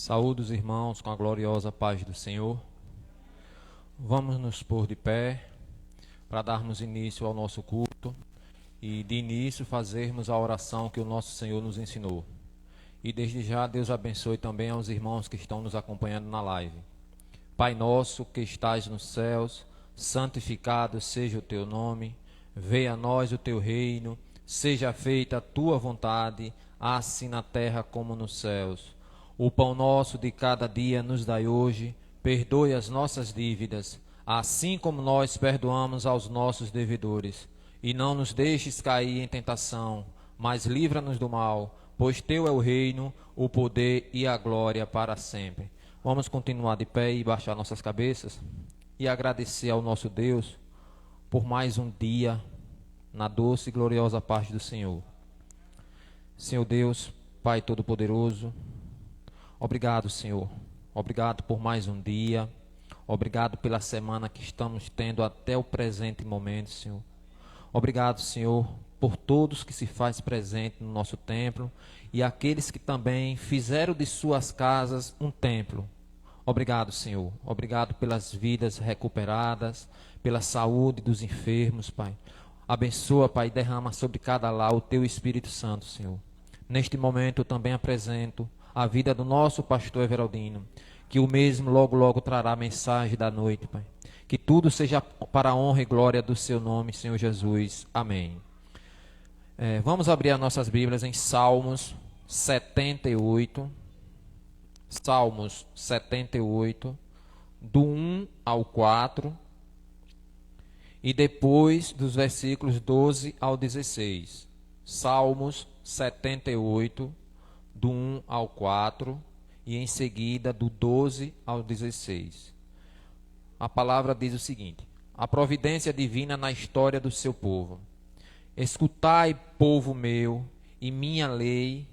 Saúde os irmãos com a gloriosa paz do Senhor. Vamos nos pôr de pé para darmos início ao nosso culto e de início fazermos a oração que o nosso Senhor nos ensinou. E desde já Deus abençoe também aos irmãos que estão nos acompanhando na live. Pai nosso que estais nos céus, santificado seja o teu nome, venha a nós o teu reino, seja feita a tua vontade, assim na terra como nos céus. O pão nosso de cada dia nos dai hoje, perdoe as nossas dívidas, assim como nós perdoamos aos nossos devedores. E não nos deixes cair em tentação, mas livra-nos do mal, pois teu é o reino, o poder e a glória para sempre. Vamos continuar de pé e baixar nossas cabeças e agradecer ao nosso Deus por mais um dia na doce e gloriosa paz do Senhor. Senhor Deus, Pai Todo-Poderoso, obrigado, Senhor. Obrigado por mais um dia. Obrigado pela semana que estamos tendo até o presente momento, Senhor. Obrigado, Senhor, por todos que se faz presente no nosso templo e aqueles que também fizeram de suas casas um templo. Obrigado, Senhor. Obrigado pelas vidas recuperadas, pela saúde dos enfermos, Pai. Abençoa, Pai, e derrama sobre cada lar o Teu Espírito Santo, Senhor. Neste momento eu também apresento a vida do nosso pastor Everaldino, que o mesmo logo, logo trará a mensagem da noite, Pai. Que tudo seja para a honra e glória do Seu nome, Senhor Jesus. Amém. Vamos abrir as nossas Bíblias em Salmos 78. Salmos 78, do 1 ao 4, e depois dos versículos 12 ao 16. Salmos 78, do 1 ao 4, e em seguida do 12 ao 16. A palavra diz o seguinte: a providência divina na história do seu povo. Escutai, povo meu, e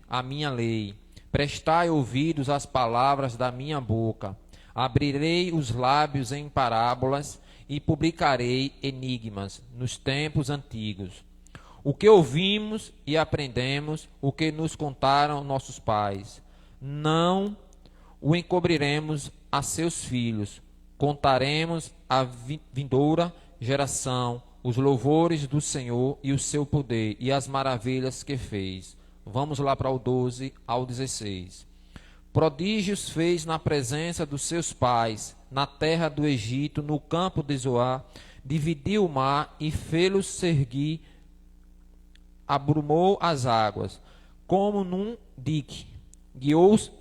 a minha lei. Prestai ouvidos às palavras da minha boca. Abrirei os lábios em parábolas e publicarei enigmas nos tempos antigos. O que ouvimos e aprendemos, o que nos contaram nossos pais, não o encobriremos a seus filhos. Contaremos à vindoura geração os louvores do Senhor e o seu poder e as maravilhas que fez. Vamos lá para o 12 ao 16. Prodígios fez na presença dos seus pais, na terra do Egito, no campo de Zoar, dividiu o mar e fê-los seguir, abrumou as águas, como num dique, guiou-os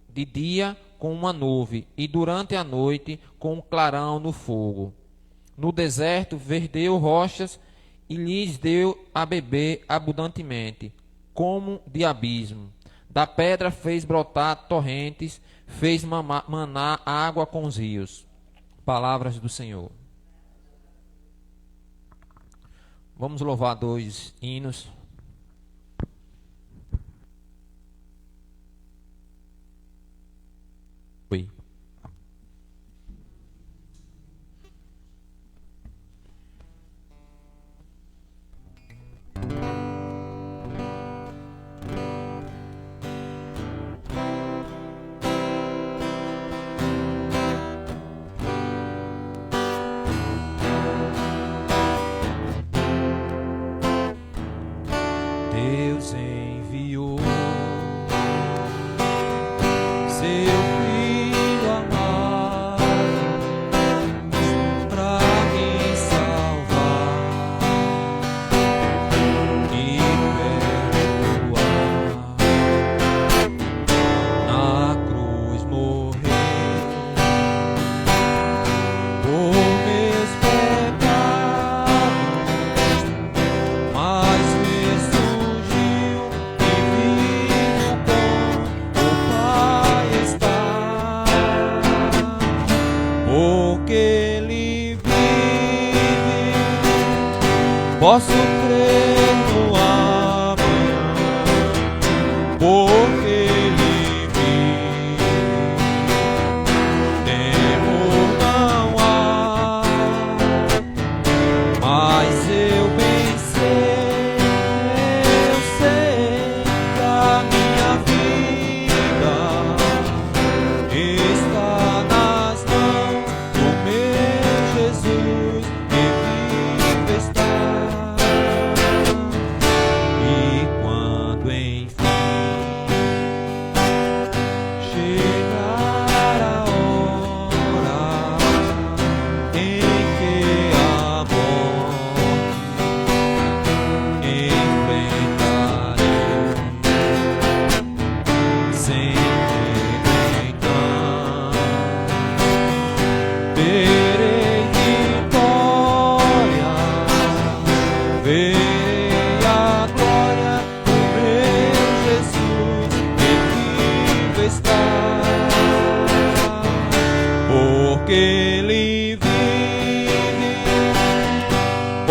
de dia com uma nuvem, e durante a noite com um clarão no fogo. No deserto verdeu rochas e lhes deu a beber abundantemente, como de abismo. Da pedra fez brotar torrentes, fez manar água com os rios. Palavras do Senhor. Vamos louvar dois hinos. Oi. Deus enviou seu Filho amado para me salvar e perdoar. Na cruz morreu por meus pecados, mas ressurgiu e vivo com o Pai está. Porque Ele vive, posso crer no amanhã. Porque Ele vive, temor não há. Mas eu bem sei que a minha vida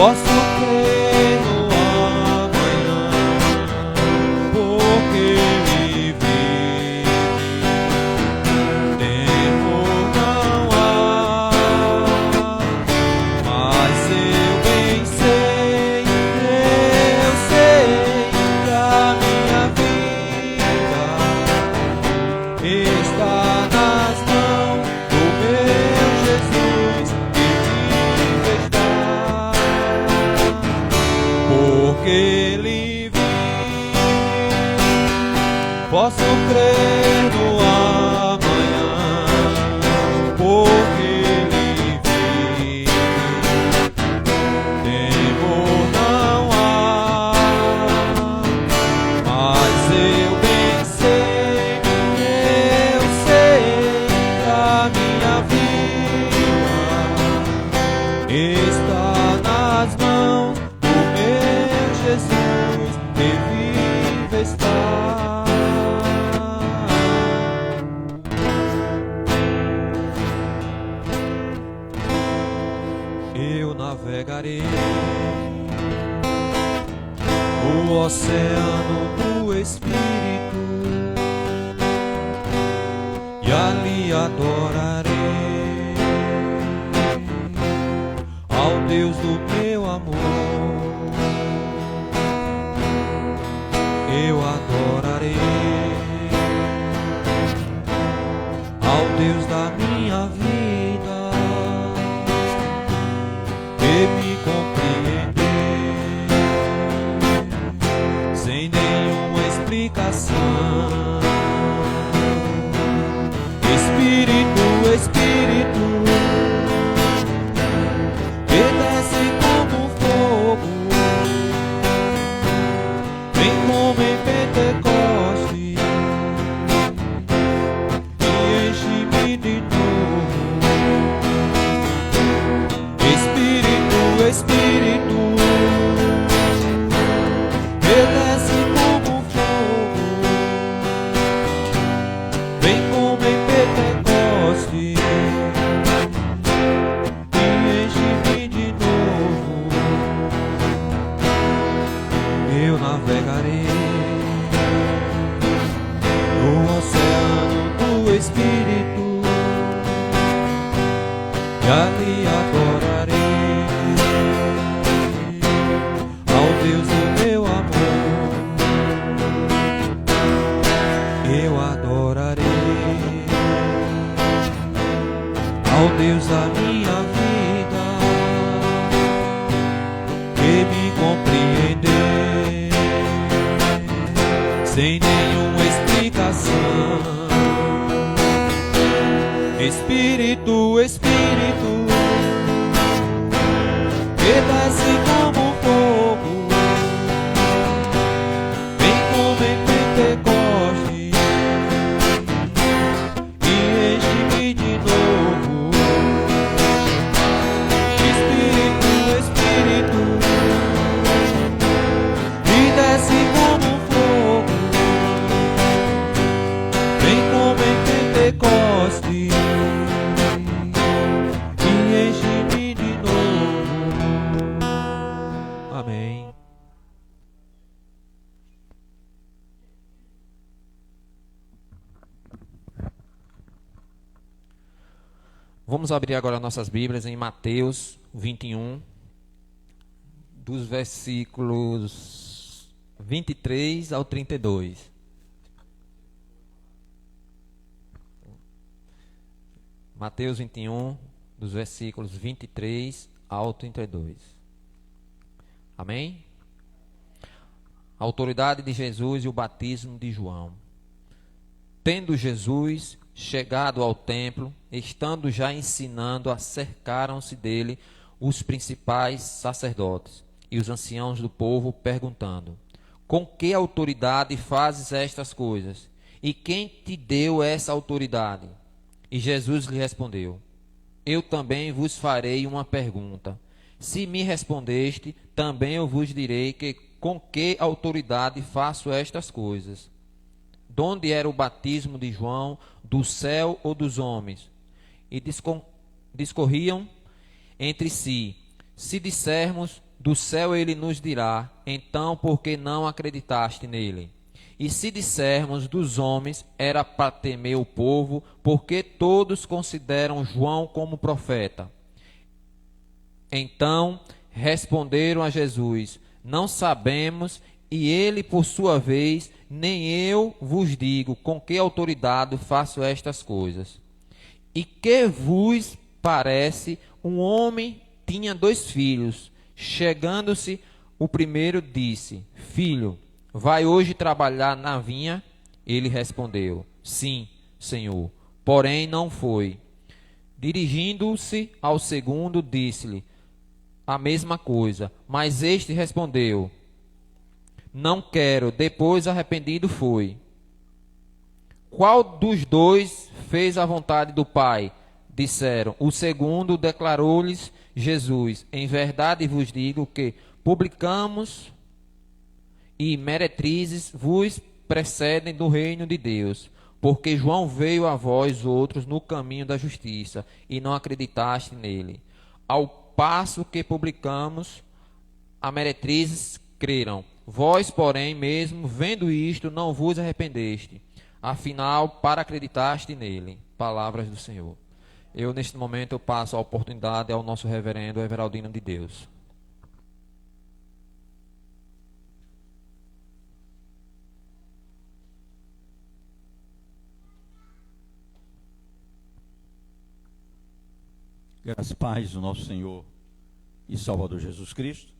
Posso crer no amanhã, porque Ele vive. Temor não há, mas eu bem sei que a minha vida está nas mãos do meu Jesus, que vive está, porque Ele vive. Posso crer no amanhã, porque Ele vive. Temor não há, mas eu bem sei que a minha vida está nas mãos do meu Jesus, que vive está. Eu navegarei o oceano do Espírito e ali adorarei ao Deus do meu amor. Eu adorarei ao Deus da minha vida, que me compreendeu sem nenhuma explicação. Espírito, Espírito, que desce como fogo, vem como em Pentecoste e enche-me de novo. Espírito, Espírito, que desce como fogo, vem como em Pentecoste e enche-me de novo. Eu navegarei no oceano do Espírito e ali adorarei ao Deus do meu amor. Eu adorarei ao Deus da minha vida, que me compreendeu sem nenhuma explicação. Espírito, Espírito, que desce como fogo, vem como em Pentecoste e enche-me de novo. Espírito, Espírito, que desce como fogo, vem como em Pentecoste e enche-me de novo. Amém. Vamos abrir agora nossas Bíblias em Mateus 21, dos versículos 23 ao 32. Mateus 21, dos versículos 23 ao 32. Amém? A autoridade de Jesus e o batismo de João. Tendo Jesus chegado ao templo, estando já ensinando, acercaram-se dele os principais sacerdotes e os anciãos do povo, perguntando: com que autoridade fazes estas coisas? E quem te deu essa autoridade? E Jesus lhe respondeu: eu também vos farei uma pergunta. Se me respondeste, também eu vos direi com que autoridade faço estas coisas. Donde era o batismo de João, do céu ou dos homens? E discorriam entre si. Se dissermos do céu ele nos dirá: então, por que não acreditaste nele? E se dissermos dos homens, era para temer o povo, porque todos consideram João como profeta. Então responderam a Jesus: não sabemos. E ele, por sua vez: nem eu vos digo com que autoridade faço estas coisas. E que vos parece? Um homem tinha 2 filhos. Chegando-se o primeiro, disse: filho, vai hoje trabalhar na vinha? Ele respondeu: sim, senhor. Porém não foi. Dirigindo-se ao segundo, disse-lhe a mesma coisa. Mas este respondeu: não quero. Depois, arrependido, foi. Qual dos 2 fez a vontade do Pai? Disseram. O segundo. Declarou-lhes Jesus: em verdade vos digo que publicanos e meretrizes vos precedem do reino de Deus. Porque João veio a vós outros no caminho da justiça, e não acreditaste nele. Ao passo que publicanos a meretrizes creram. Vós, porém, mesmo vendo isto, não vos arrependeste. Afinal, para acreditaste nele. Palavras do Senhor. Neste momento, eu passo a oportunidade ao nosso reverendo Everaldino de Deus. Graças e paz do nosso Senhor e Salvador Jesus Cristo.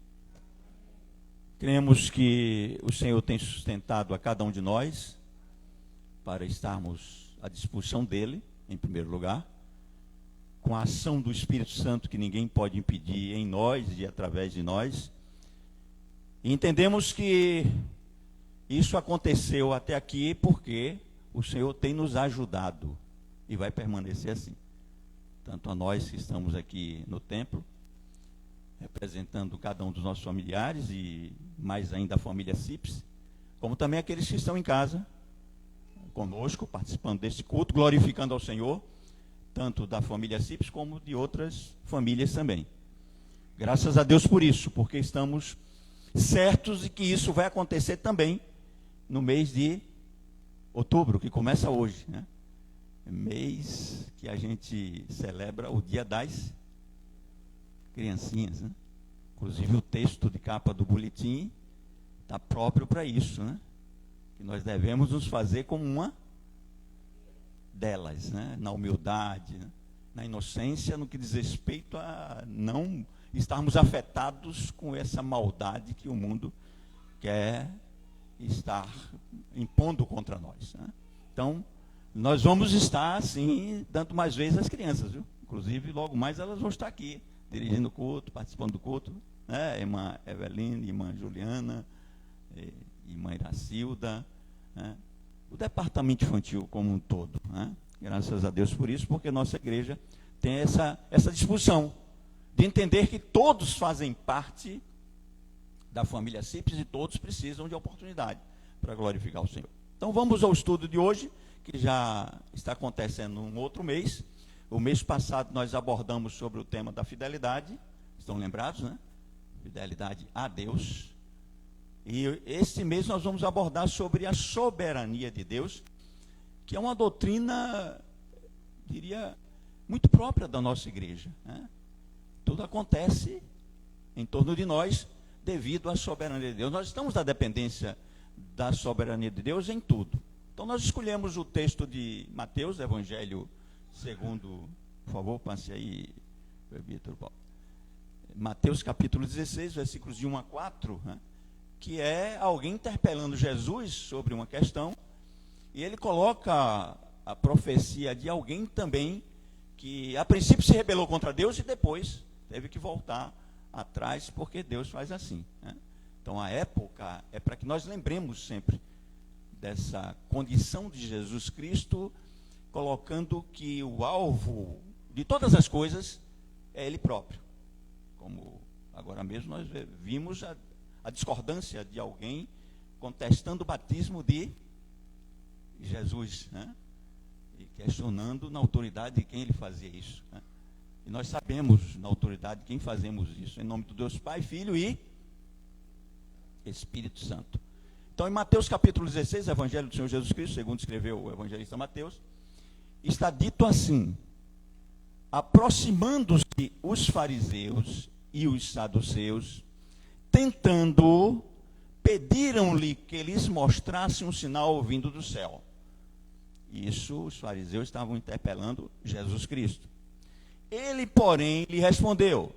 Cremos que o Senhor tem sustentado a cada um de nós para estarmos à disposição dele, em primeiro lugar, com a ação do Espírito Santo que ninguém pode impedir em nós e através de nós. E entendemos que isso aconteceu até aqui porque o Senhor tem nos ajudado e vai permanecer assim. Tanto a nós que estamos aqui no templo, representando cada um dos nossos familiares e mais ainda a família CIPS, como também aqueles que estão em casa conosco, participando desse culto, glorificando ao Senhor, tanto da família CIPS como de outras famílias também. Graças a Deus por isso, porque estamos certos de que isso vai acontecer também no mês de outubro, que começa hoje, né? Mês que a gente celebra o Dia das Criancinhas, né? Inclusive o texto de capa do boletim está próprio para isso, né? Que nós devemos nos fazer como uma delas, né? Na humildade, né? Na inocência, no que diz respeito a não estarmos afetados com essa maldade que o mundo quer estar impondo contra nós, né? Então, nós vamos estar, assim, dando mais vezes às crianças, viu? Inclusive, logo mais elas vão estar aqui, dirigindo o culto, participando do culto, né? Irmã Eveline, irmã Juliana, irmã Iracilda, né? O departamento infantil como um todo, né? Graças a Deus por isso, porque nossa igreja tem essa disposição de entender que todos fazem parte da família CIPS e todos precisam de oportunidade para glorificar o Senhor. Então vamos ao estudo de hoje, que já está acontecendo um outro mês. O mês passado nós abordamos sobre o tema da fidelidade, estão lembrados, né? Fidelidade a Deus. E este mês nós vamos abordar sobre a soberania de Deus, que é uma doutrina, diria, muito própria da nossa igreja, né? Tudo acontece em torno de nós devido à soberania de Deus. Nós estamos na dependência da soberania de Deus em tudo. Então nós escolhemos o texto de Mateus, Evangelho segundo, por favor, passe aí, Vitor Paulo. Mateus capítulo 16, versículos de 1 a 4, né? Que é alguém interpelando Jesus sobre uma questão, e ele coloca a profecia de alguém também que a princípio se rebelou contra Deus e depois teve que voltar atrás, porque Deus faz assim, né? Então a época é para que nós lembremos sempre dessa condição de Jesus Cristo, colocando que o alvo de todas as coisas é Ele próprio. Como agora mesmo nós vimos a discordância de alguém contestando o batismo de Jesus, né? E questionando na autoridade de quem ele fazia isso, né? E nós sabemos, na autoridade, quem fazemos isso. Em nome do Deus Pai, Filho e Espírito Santo. Então, em Mateus capítulo 16, Evangelho do Senhor Jesus Cristo, segundo escreveu o evangelista Mateus, está dito assim: aproximando-se os fariseus e os saduceus, tentando, pediram-lhe que lhes mostrasse um sinal vindo do céu. Isso, os fariseus estavam interpelando Jesus Cristo. Ele, porém, lhe respondeu: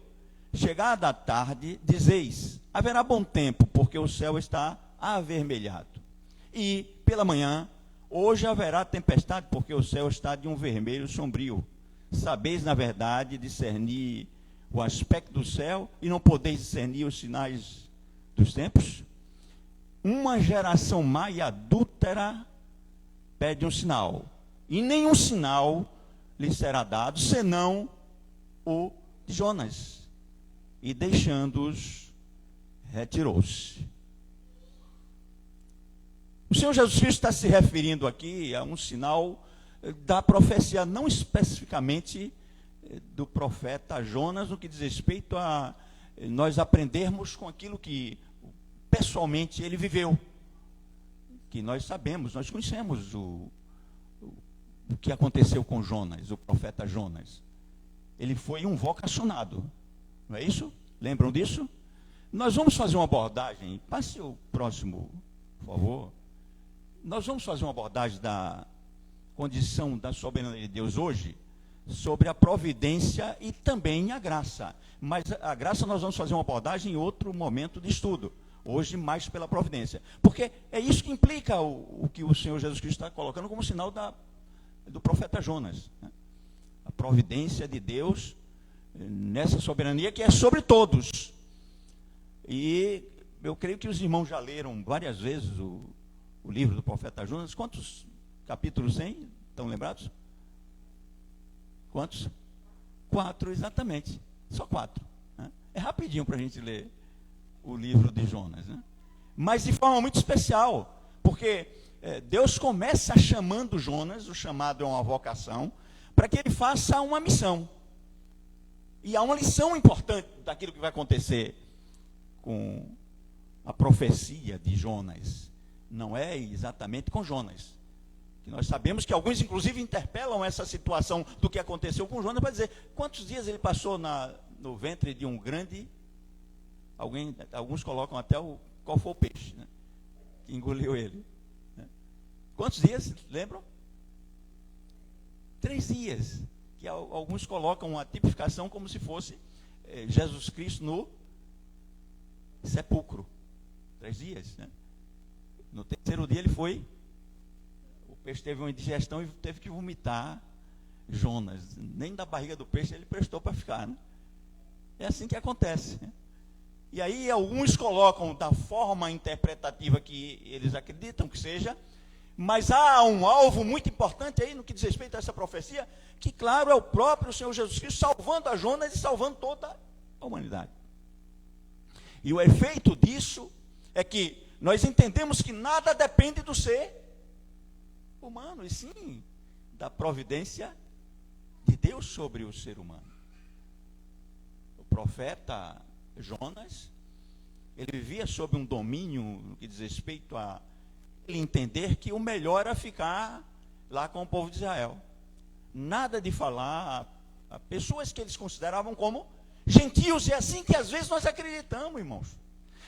chegada a tarde, dizeis, haverá bom tempo, porque o céu está avermelhado. E, pela manhã, hoje haverá tempestade, porque o céu está de um vermelho sombrio. Sabeis, na verdade, discernir o aspecto do céu e não podeis discernir os sinais dos tempos? Uma geração má e adúltera pede um sinal, e nenhum sinal lhe será dado, senão o de Jonas. E deixando-os, retirou-se. O Senhor Jesus Cristo está se referindo aqui a um sinal da profecia, não especificamente do profeta Jonas, no que diz respeito a nós aprendermos com aquilo que pessoalmente ele viveu. Que nós sabemos, nós conhecemos o que aconteceu com Jonas, o profeta Jonas. Ele foi um vocacionado, não é isso? Lembram disso? Nós vamos fazer uma abordagem, passe o próximo, por favor. Nós vamos fazer uma abordagem da condição da soberania de Deus hoje, sobre a providência e também a graça. Mas a graça nós vamos fazer uma abordagem em outro momento de estudo. Hoje, mais pela providência. Porque é isso que implica o que o Senhor Jesus Cristo está colocando como sinal do profeta Jonas, né? A providência de Deus nessa soberania que é sobre todos. E eu creio que os irmãos já leram várias vezes o livro do profeta Jonas. Quantos capítulos tem? Estão lembrados? Quantos? 4, exatamente. Só 4. Né? É rapidinho para a gente ler o livro de Jonas, né? Mas de forma muito especial, porque Deus começa chamando Jonas, o chamado é uma vocação, para que ele faça uma missão. E há uma lição importante daquilo que vai acontecer com a profecia de Jonas. Não é exatamente com Jonas. Que nós sabemos que alguns, inclusive, interpelam essa situação do que aconteceu com Jonas para dizer quantos dias ele passou no ventre de um grande. Alguns colocam até qual foi o peixe, né, que engoliu ele. Né? Quantos dias, lembram? 3 dias. Que alguns colocam a tipificação como se fosse Jesus Cristo no sepulcro. 3 dias. Né? No 3º dia ele foi. O peixe teve uma indigestão e teve que vomitar Jonas. Nem da barriga do peixe ele prestou para ficar. Né? É assim que acontece. Né? E aí alguns colocam da forma interpretativa que eles acreditam que seja, mas há um alvo muito importante aí no que diz respeito a essa profecia, que claro é o próprio Senhor Jesus Cristo salvando a Jonas e salvando toda a humanidade. E o efeito disso é que nós entendemos que nada depende do ser humano, e sim da providência de Deus sobre o ser humano. O profeta Jonas, ele vivia sob um domínio no que diz respeito a ele entender que o melhor era ficar lá com o povo de Israel. Nada de falar a pessoas que eles consideravam como gentios, e é assim que às vezes nós acreditamos, irmãos.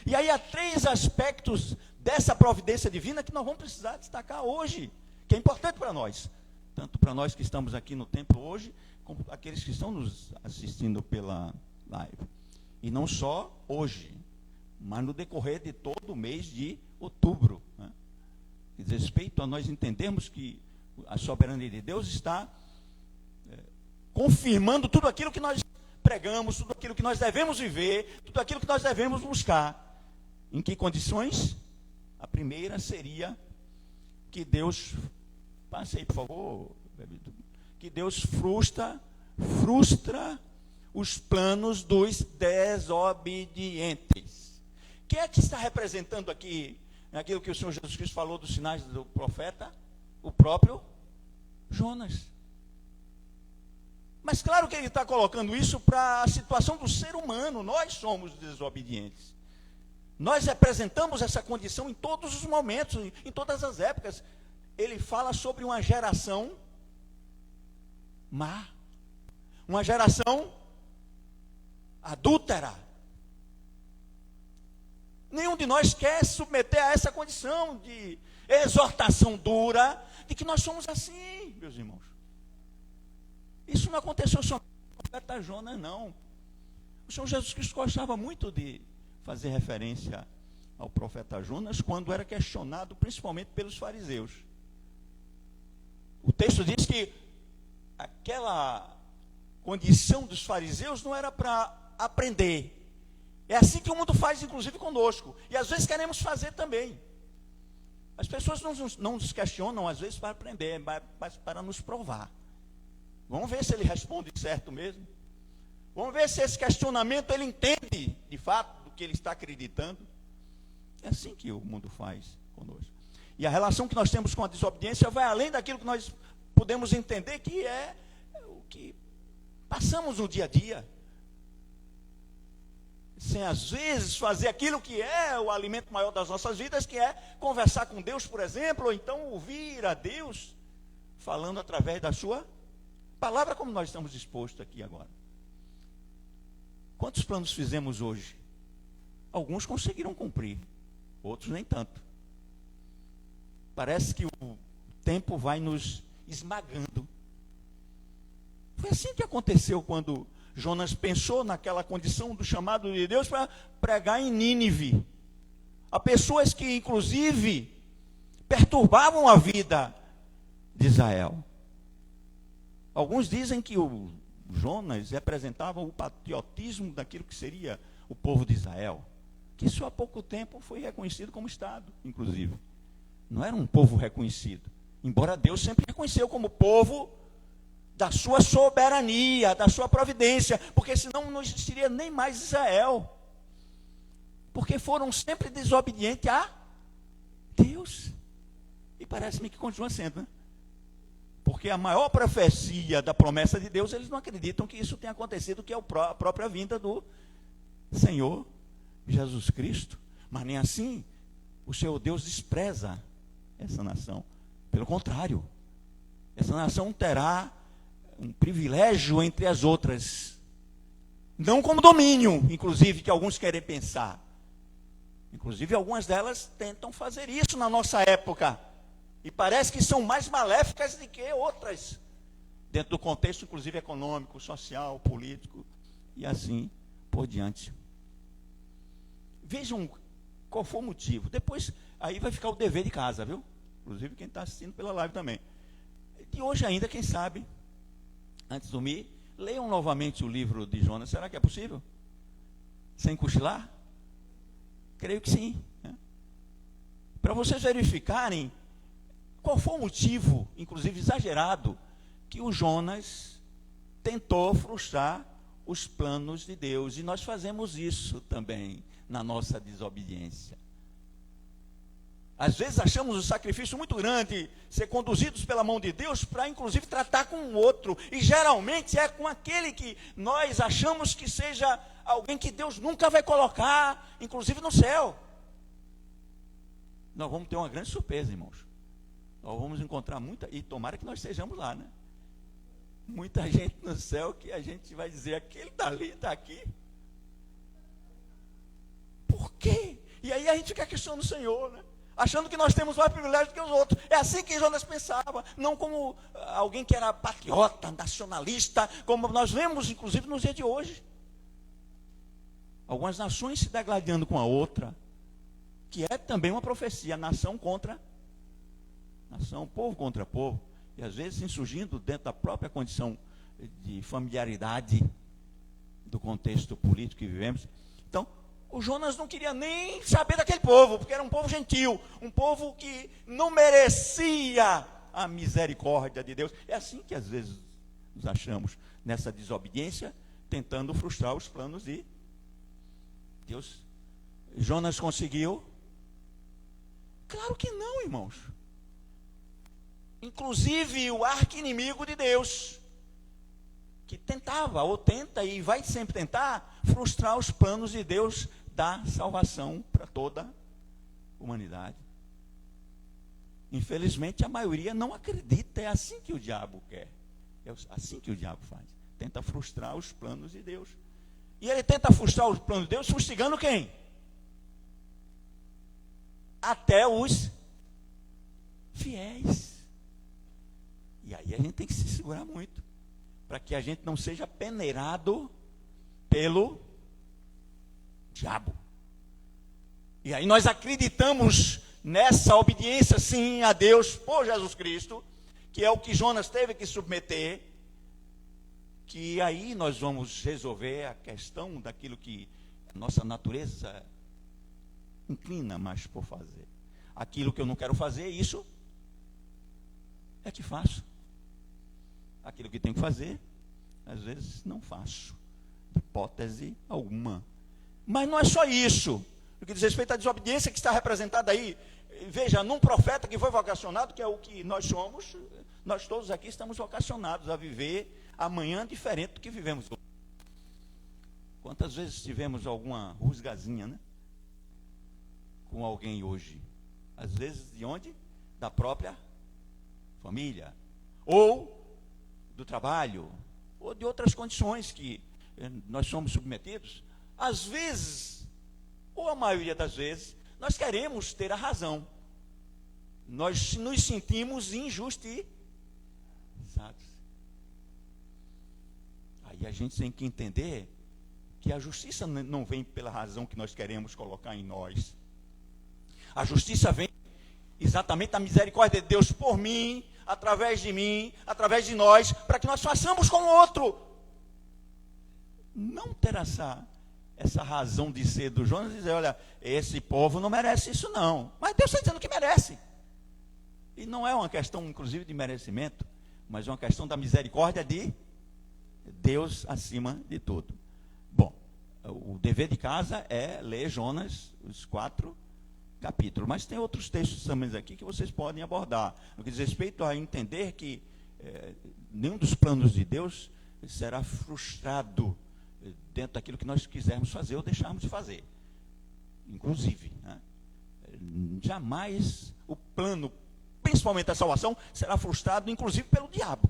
E aí há 3 aspectos dessa providência divina que nós vamos precisar destacar hoje, que é importante para nós, tanto para nós que estamos aqui no templo hoje, como aqueles que estão nos assistindo pela live. E não só hoje, mas no decorrer de todo o mês de outubro. Né? Diz respeito a nós entendermos que a soberania de Deus está confirmando tudo aquilo que nós pregamos, tudo aquilo que nós devemos viver, tudo aquilo que nós devemos buscar. Em que condições? A primeira seria que Deus, passe aí por favor, que Deus frustra os planos dos desobedientes. Quem é que está representando aqui aquilo que o Senhor Jesus Cristo falou dos sinais do profeta? O próprio Jonas. Mas claro que ele está colocando isso para a situação do ser humano. Nós somos desobedientes. Nós representamos essa condição em todos os momentos, em todas as épocas. Ele fala sobre uma geração má, uma geração adúltera. Nenhum de nós quer submeter a essa condição de exortação dura de que nós somos assim, meus irmãos. Isso não aconteceu só com o profeta Jonas, não. O Senhor Jesus Cristo gostava muito de fazer referência ao profeta Jonas quando era questionado principalmente pelos fariseus. O texto diz que aquela condição dos fariseus não era para aprender. É assim que o mundo faz, inclusive conosco. E às vezes queremos fazer também. As pessoas não nos questionam, às vezes, para aprender, mas para nos provar. Vamos ver se ele responde certo mesmo. Vamos ver se esse questionamento ele entende, de fato, do que ele está acreditando. É assim que o mundo faz conosco. E a relação que nós temos com a desobediência vai além daquilo que nós podemos entender, que é o que passamos no dia a dia. Sem, às vezes, fazer aquilo que é o alimento maior das nossas vidas, que é conversar com Deus, por exemplo, ou então ouvir a Deus falando através da sua palavra, como nós estamos expostos aqui agora. Quantos planos fizemos hoje? Alguns conseguiram cumprir, outros nem tanto. Parece que o tempo vai nos esmagando. Foi assim que aconteceu quando Jonas pensou naquela condição do chamado de Deus para pregar em Nínive. Há pessoas que, inclusive, perturbavam a vida de Israel. Alguns dizem que o Jonas representava o patriotismo daquilo que seria o povo de Israel, que isso há pouco tempo foi reconhecido como Estado, inclusive. Não era um povo reconhecido, embora Deus sempre reconheceu como povo da sua soberania, da sua providência, porque senão não existiria nem mais Israel, porque foram sempre desobedientes a Deus, e parece-me que continua sendo, né? Porque a maior profecia da promessa de Deus, eles não acreditam que isso tenha acontecido, que é a própria vinda do Senhor Jesus Cristo. Mas nem assim o Senhor Deus despreza essa nação. Pelo contrário, essa nação terá um privilégio entre as outras. Não como domínio, inclusive, que alguns querem pensar. Inclusive, algumas delas tentam fazer isso na nossa época. E parece que são mais maléficas do que outras, dentro do contexto, inclusive, econômico, social, político, e assim por diante. Vejam qual foi o motivo. Depois, aí vai ficar o dever de casa, viu? Inclusive, quem está assistindo pela live também. E hoje ainda, quem sabe, antes de dormir, leiam novamente o livro de Jonas. Será que é possível? Sem cochilar? Creio que sim, né? Para vocês verificarem qual foi o motivo, inclusive exagerado, que o Jonas tentou frustrar os planos de Deus. E nós fazemos isso também na nossa desobediência. Às vezes achamos o sacrifício muito grande, ser conduzidos pela mão de Deus para, inclusive, tratar com o outro. E geralmente é com aquele que nós achamos que seja alguém que Deus nunca vai colocar, inclusive no céu. Nós vamos ter uma grande surpresa, irmãos. Nós vamos encontrar muita, e tomara que nós estejamos lá, né? Muita gente no céu que a gente vai dizer, aquele dali está aqui. Por quê? E aí a gente fica questionando o Senhor, né? Achando que nós temos mais privilégio do que os outros. É assim que Jonas pensava, não como alguém que era patriota, nacionalista, como nós vemos, inclusive, nos dias de hoje. Algumas nações se degladiando com a outra, que é também uma profecia, nação contra nação, povo contra povo, e às vezes insurgindo dentro da própria condição de familiaridade do contexto político que vivemos. Então, o Jonas não queria nem saber daquele povo, porque era um povo gentil, um povo que não merecia a misericórdia de Deus. É assim que às vezes nos achamos, nessa desobediência, tentando frustrar os planos de Deus. Jonas conseguiu? Claro que não, irmãos. Inclusive o arqui-inimigo de Deus, que tentava, ou tenta e vai sempre tentar, frustrar os planos de Deus da salvação para toda a humanidade. Infelizmente, a maioria não acredita, é assim que o diabo quer. É assim que o diabo faz. Tenta frustrar os planos de Deus. E ele tenta frustrar os planos de Deus, fustigando quem? Até os fiéis. E aí a gente tem que se segurar muito, para que a gente não seja peneirado pelo diabo. E aí nós acreditamos nessa obediência, sim, a Deus por Jesus Cristo, que é o que Jonas teve que submeter, que aí nós vamos resolver a questão daquilo que a nossa natureza inclina mais por fazer. Aquilo que eu não quero fazer, isso é que faço. Aquilo que tenho que fazer, às vezes não faço, hipótese alguma. Mas não é só isso. No que diz respeito à desobediência que está representada aí, veja, num profeta que foi vocacionado, que é o que nós somos, nós todos aqui estamos vocacionados a viver amanhã diferente do que vivemos hoje. Quantas vezes tivemos alguma rusgazinha, né, com alguém hoje? Às vezes de onde? Da própria família, ou do trabalho, ou de outras condições que nós somos submetidos. Às vezes, ou a maioria das vezes, nós queremos ter a razão. Nós nos sentimos injustiçados. Aí a gente tem que entender que a justiça não vem pela razão que nós queremos colocar em nós. A justiça vem exatamente da misericórdia de Deus por mim, através de mim, através de nós, para que nós façamos com o outro. Não ter essa razão de ser do Jonas e dizer, olha, esse povo não merece isso não. Mas Deus está dizendo que merece. E não é uma questão, inclusive, de merecimento, mas é uma questão da misericórdia de Deus acima de tudo. Bom, o dever de casa é ler Jonas, os 4 capítulos. Mas tem outros textos também aqui que vocês podem abordar. No que diz respeito a entender que nenhum dos planos de Deus será frustrado dentro daquilo que nós quisermos fazer ou deixarmos de fazer. Inclusive, né? Jamais o plano, principalmente a salvação, será frustrado, inclusive pelo diabo.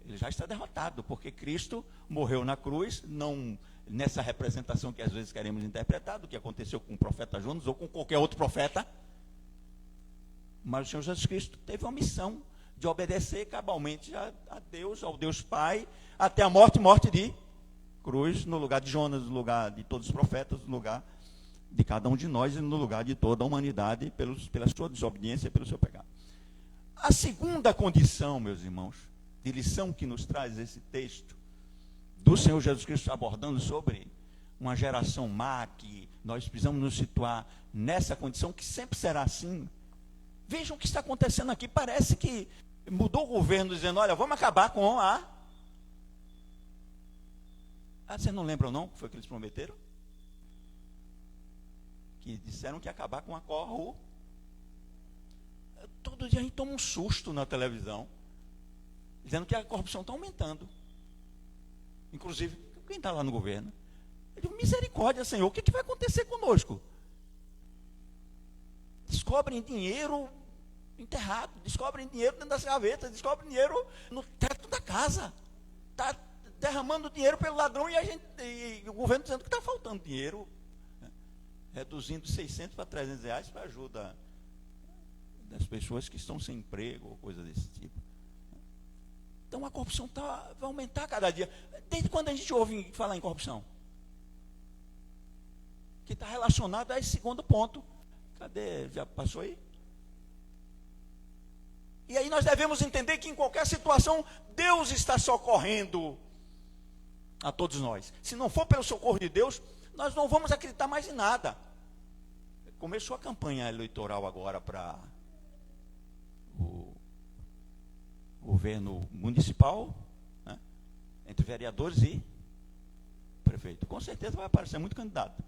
Ele já está derrotado, porque Cristo morreu na cruz, não nessa representação que às vezes queremos interpretar, do que aconteceu com o profeta Jonas ou com qualquer outro profeta. Mas o Senhor Jesus Cristo teve uma missão de obedecer cabalmente a Deus, ao Deus Pai, até a morte de cruz, no lugar de Jonas, no lugar de todos os profetas, no lugar de cada um de nós e no lugar de toda a humanidade, pela sua desobediência e pelo seu pecado. A segunda condição, meus irmãos, de lição que nos traz esse texto do Senhor Jesus Cristo abordando sobre uma geração má, que nós precisamos nos situar nessa condição que sempre será assim. Vejam o que está acontecendo aqui. Parece que mudou o governo dizendo, olha, vamos acabar com a... vocês não lembram não? O que foi que eles prometeram? Que disseram que ia acabar com a corrupção. Todo dia a gente toma um susto na televisão, dizendo que a corrupção está aumentando. Inclusive, quem está lá no governo? Eu digo, misericórdia, Senhor, o que vai acontecer conosco? Descobrem dinheiro enterrado, descobrem dinheiro dentro das gavetas, descobrem dinheiro no teto da casa. Está derramando dinheiro pelo ladrão e o governo dizendo que está faltando dinheiro, né? Reduzindo 600 para 300 reais para ajuda das pessoas que estão sem emprego ou coisa desse tipo. Então a corrupção vai aumentar cada dia. Desde quando a gente ouve falar em corrupção? Que está relacionado a esse segundo ponto. Cadê? Já passou aí? E aí nós devemos entender que em qualquer situação Deus está socorrendo a todos nós. Se não for pelo socorro de Deus, nós não vamos acreditar mais em nada. Começou a campanha eleitoral agora para o governo municipal, né, entre vereadores e prefeito. Com certeza vai aparecer muito candidato.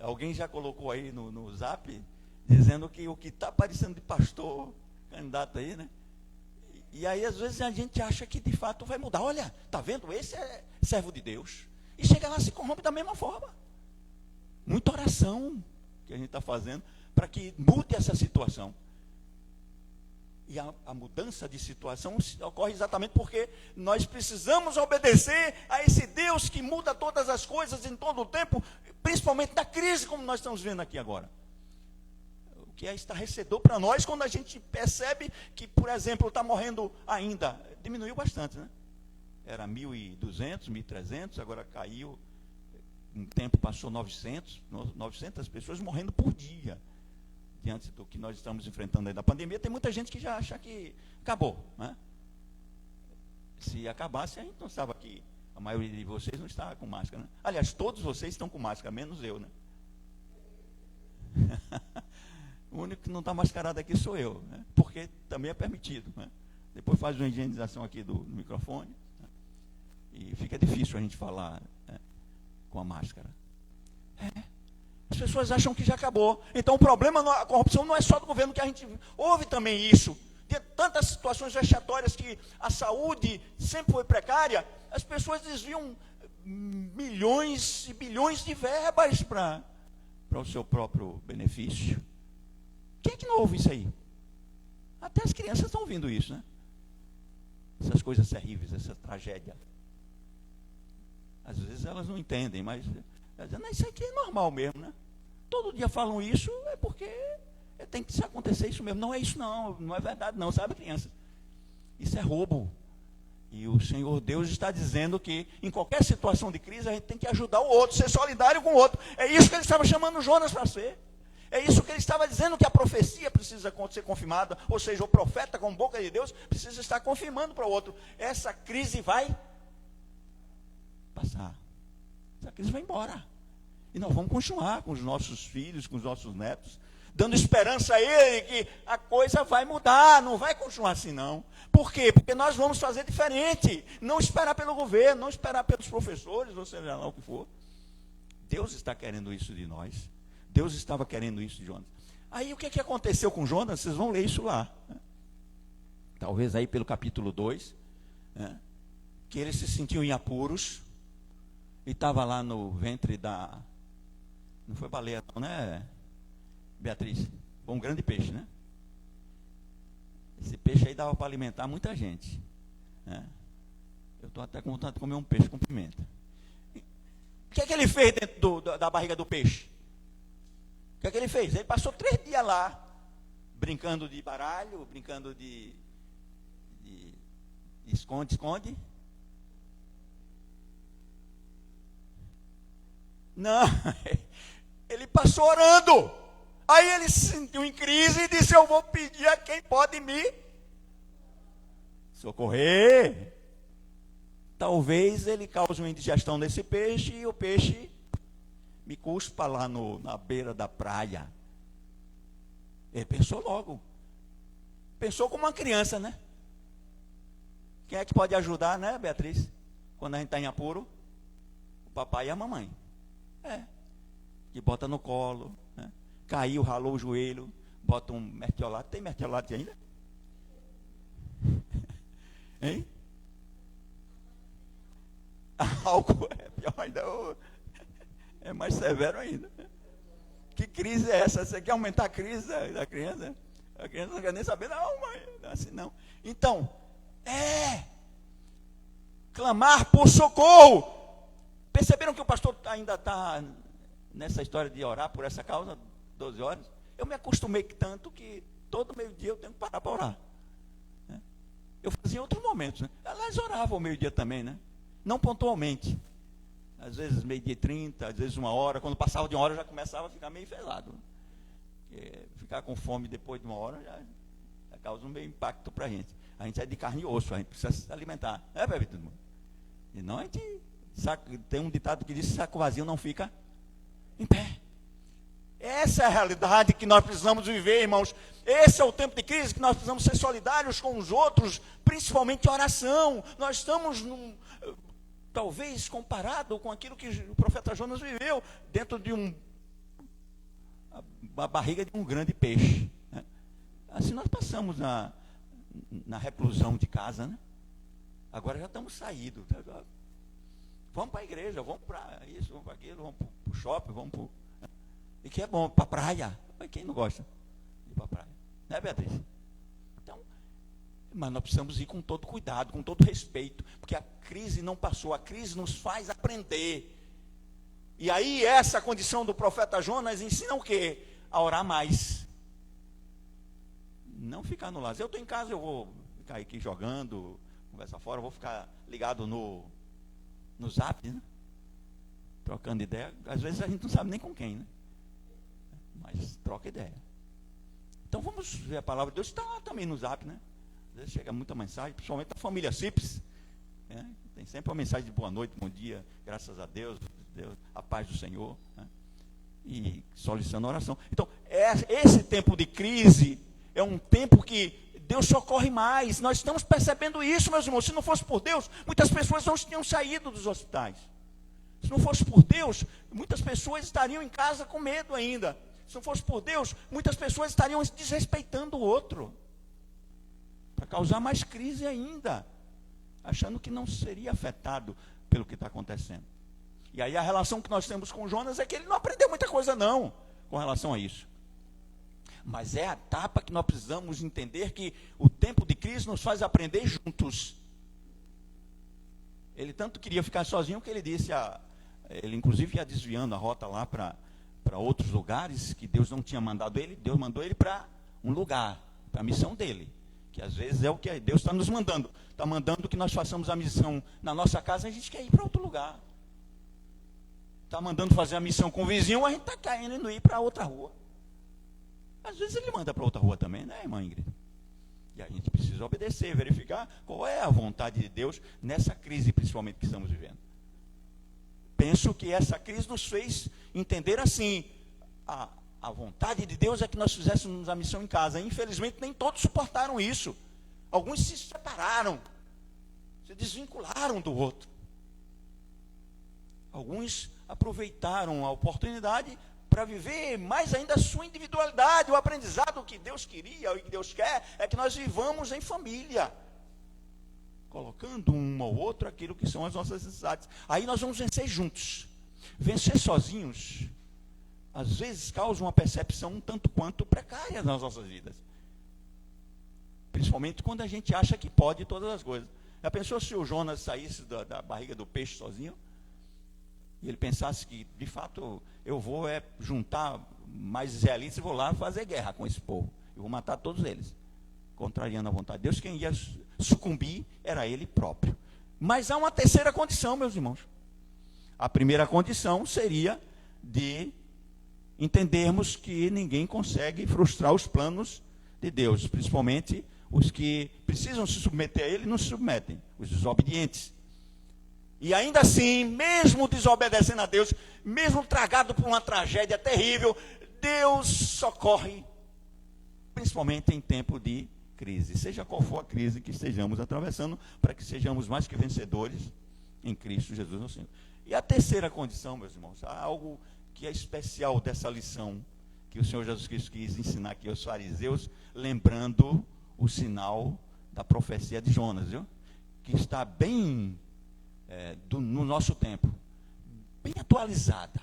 Alguém já colocou aí no zap, dizendo que o que está aparecendo de pastor candidato aí, né? E aí, às vezes, a gente acha que de fato vai mudar. Olha, está vendo? Esse é servo de Deus. E chega lá e se corrompe da mesma forma. Muita oração que a gente está fazendo para que mude essa situação. E a mudança de situação ocorre exatamente porque nós precisamos obedecer a esse Deus que muda todas as coisas em todo o tempo, principalmente na crise, como nós estamos vendo aqui agora. O que é estarrecedor para nós quando a gente percebe que, por exemplo, está morrendo ainda, diminuiu bastante, né? Era 1.200, 1.300, agora caiu, um tempo passou 900 pessoas morrendo por dia. Diante do que nós estamos enfrentando aí da pandemia, tem muita gente que já acha que acabou, né? Se acabasse, a gente não estava aqui. A maioria de vocês não está com máscara, né? Aliás, todos vocês estão com máscara, menos eu, né? O único que não está mascarado aqui sou eu, né? Porque também é permitido, né? Depois faz uma higienização aqui do microfone, né? E fica difícil a gente falar, né, com a máscara. As pessoas acham que já acabou. Então o problema, a corrupção não é só do governo, que a gente ouve também isso. Tem tantas situações vexatórias que a saúde sempre foi precária, as pessoas desviam milhões e bilhões de verbas para o seu próprio benefício. Quem é que não ouve isso aí? Até as crianças estão ouvindo isso, né? Essas coisas terríveis, essa tragédia. Às vezes elas não entendem, mas isso aqui é normal mesmo, né? Todo dia falam isso, é porque tem que acontecer isso mesmo. Não é isso não é verdade não, sabe, crianças? Isso é roubo. E o Senhor Deus está dizendo que em qualquer situação de crise a gente tem que ajudar o outro, ser solidário com o outro. É isso que ele estava chamando Jonas para ser. É isso que ele estava dizendo, que a profecia precisa ser confirmada, ou seja, o profeta com boca de Deus precisa estar confirmando para o outro. Essa crise vai passar. Essa crise vai embora. E nós vamos continuar com os nossos filhos, com os nossos netos, dando esperança a ele que a coisa vai mudar, não vai continuar assim não. Por quê? Porque nós vamos fazer diferente. Não esperar pelo governo, não esperar pelos professores, ou seja lá o que for. Deus está querendo isso de nós. Deus estava querendo isso de Jonas. Aí o que aconteceu com Jonas? Vocês vão ler isso lá, né? Talvez aí pelo capítulo 2, né? Que ele se sentiu em apuros e estava lá no ventre da... Não foi baleia não, né, Beatriz? Foi um grande peixe, né? Esse peixe aí dava para alimentar muita gente, né? Eu estou até com vontade de comer um peixe com pimenta. O que é que ele fez dentro da barriga do peixe? O que é que ele fez? Ele passou 3 dias lá, brincando de baralho, brincando de esconde-esconde. Não, ele passou orando. Aí ele se sentiu em crise e disse: eu vou pedir a quem pode me socorrer. Talvez ele cause uma indigestão nesse peixe e o peixe me cuspa lá na beira da praia. Ele pensou logo. Pensou como uma criança, né? Quem é que pode ajudar, né, Beatriz? Quando a gente está em apuro? O papai e a mamãe. Que bota no colo, né? Caiu, ralou o joelho, bota um mertiolate. Tem mertiolate ainda? Hein? Álcool é pior ainda. É mais severo ainda. Que crise é essa? Você quer aumentar a crise da criança? A criança não quer nem saber, não, mãe. Não é assim não. Então, clamar por socorro. Perceberam que o pastor ainda está nessa história de orar por essa causa, 12 horas? Eu me acostumei tanto que todo meio-dia eu tenho que parar para orar, né? Eu fazia em outros momentos, né? Aliás, orava ao meio-dia também, né? Não pontualmente. Às vezes 12h30, às vezes 1h. Quando passava de 1h já começava a ficar meio enfesado. Ficar com fome depois de 1h já causa um meio impacto para a gente. A gente é de carne e osso, a gente precisa se alimentar. Bebê, todo mundo? E não a gente... Tem um ditado que diz: saco vazio não fica em pé. Essa é a realidade que nós precisamos viver, irmãos. Esse é o tempo de crise que nós precisamos ser solidários com os outros, principalmente em oração. Nós estamos talvez comparado com aquilo que o profeta Jonas viveu dentro de a barriga de um grande peixe, né? Assim nós passamos na reclusão de casa, né? Agora já estamos saídos. Vamos para a igreja, vamos para isso, vamos para aquilo, vamos para o shopping, vamos para... E que é bom, para a praia. Mas quem não gosta de ir para a praia? Né, Beatriz? Então, mas nós precisamos ir com todo cuidado, com todo respeito, porque a crise não passou, a crise nos faz aprender. E aí essa condição do profeta Jonas ensina o quê? A orar mais. Não ficar no lazer. Eu estou em casa, eu vou ficar aqui jogando, conversa fora, eu vou ficar ligado no Zap, né? Trocando ideia. Às vezes a gente não sabe nem com quem, né? Mas troca ideia. Então vamos ver a palavra de Deus. Está lá também no Zap, né? Às vezes chega muita mensagem, principalmente da família Cips, né? Tem sempre uma mensagem de boa noite, bom dia, graças a Deus, a paz do Senhor, né? E solicitando oração. Então, esse tempo de crise é um tempo que Deus socorre mais. Nós estamos percebendo isso, meus irmãos. Se não fosse por Deus, muitas pessoas não tinham saído dos hospitais. Se não fosse por Deus, muitas pessoas estariam em casa com medo ainda. Se não fosse por Deus, muitas pessoas estariam desrespeitando o outro, para causar mais crise ainda, achando que não seria afetado pelo que está acontecendo. E aí a relação que nós temos com Jonas é que ele não aprendeu muita coisa não, com relação a isso. Mas é a etapa que nós precisamos entender, que o tempo de crise nos faz aprender juntos. Ele tanto queria ficar sozinho que ele disse, ele inclusive ia desviando a rota lá para outros lugares, que Deus não tinha mandado ele. Deus mandou ele para um lugar, para a missão dele, que às vezes é o que Deus está nos mandando. Está mandando que nós façamos a missão na nossa casa, a gente quer ir para outro lugar. Está mandando fazer a missão com o vizinho, a gente está querendo ir para outra rua. Às vezes ele manda para outra rua também, né, irmã Ingrid? E a gente precisa obedecer, verificar qual é a vontade de Deus nessa crise, principalmente, que estamos vivendo. Penso que essa crise nos fez entender assim, a vontade de Deus é que nós fizéssemos a missão em casa. Infelizmente, nem todos suportaram isso. Alguns se separaram, se desvincularam do outro. Alguns aproveitaram a oportunidade para viver mais ainda a sua individualidade. O aprendizado que Deus queria e que Deus quer é que nós vivamos em família, colocando um ao outro aquilo que são as nossas necessidades. Aí nós vamos vencer juntos. Vencer sozinhos, às vezes, causa uma percepção um tanto quanto precária nas nossas vidas. Principalmente quando a gente acha que pode todas as coisas. Já pensou se o Jonas saísse da barriga do peixe sozinho? E ele pensasse que, de fato, eu vou juntar mais israelitas e vou lá fazer guerra com esse povo. Eu vou matar todos eles, contrariando a vontade de Deus. Quem ia sucumbir era ele próprio. Mas há uma terceira condição, meus irmãos. A primeira condição seria de entendermos que ninguém consegue frustrar os planos de Deus, principalmente os que precisam se submeter a Ele não se submetem, os desobedientes. E ainda assim, mesmo desobedecendo a Deus, mesmo tragado por uma tragédia terrível, Deus socorre, principalmente em tempo de crise, seja qual for a crise que estejamos atravessando, para que sejamos mais que vencedores em Cristo Jesus, nosso Senhor. E a terceira condição, meus irmãos, há algo que é especial dessa lição que o Senhor Jesus Cristo quis ensinar aqui aos fariseus, lembrando o sinal da profecia de Jonas, viu? Que está bem no nosso tempo, bem atualizada.